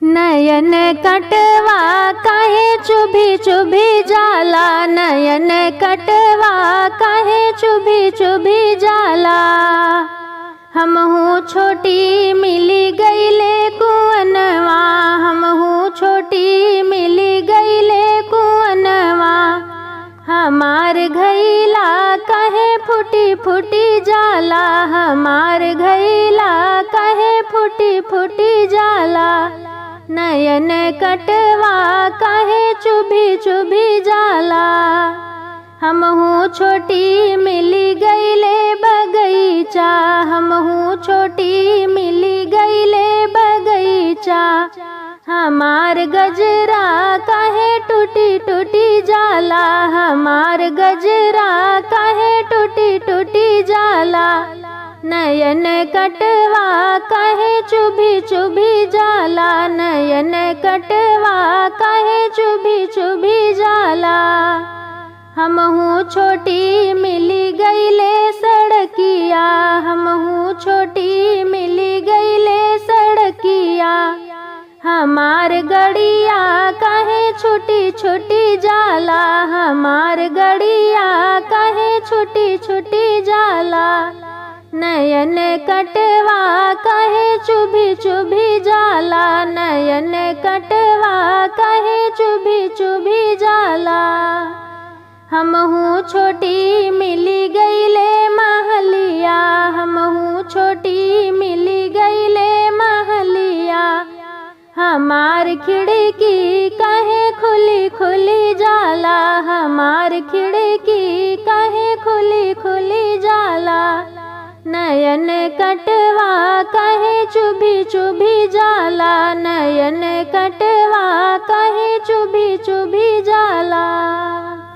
नयन कटवा काहे चुभी चुभी जाला, नयन कटवा काहे चुभी चुभी जाला। हमहू छोटी मिली गईले कुअनवा, हमहू छोटी मिली गईले कुअनवा। हमार घैला काहे फूटी फूटी जाला, हमार घैला काहे फूटी फूटी जाला। नयन कटवा काहे चुभी चुभी जाला। हमहू छोटी मिली गईले बगीचा, हमहू छोटी मिली गईले बगीचा। हमार गजरा काहे टूटी टूटी जाला, हमार गजरा काहे टूटी टूटी जाला। नयन कटवा काहे चुभी चुभी जाला, नयन कटवा काहे चुभी चुभी जाला। हमहू छोटी मिली गईले सड़किया, हमहू छोटी मिली गईले सड़किया। हमार गड़िया काहे छोटी छोटी जाला, हमार गड़िया काहे छोटी छोटी जाला। नयन कटवा काहे चुभी चुभी जाला, नयन कटवा काहे चुभी चुभी जाला। हमहू छोटी मिली गईले महलिया, हमहू छोटी मिली गईले महलिया। हमार खिड़की काहे खुली खुली जाला, हमार खिड़की काहे खुली खुली जाला। नयन कटवा काहे चुभी चुभी जाला, नयन कटवा काहे चुभी चुभी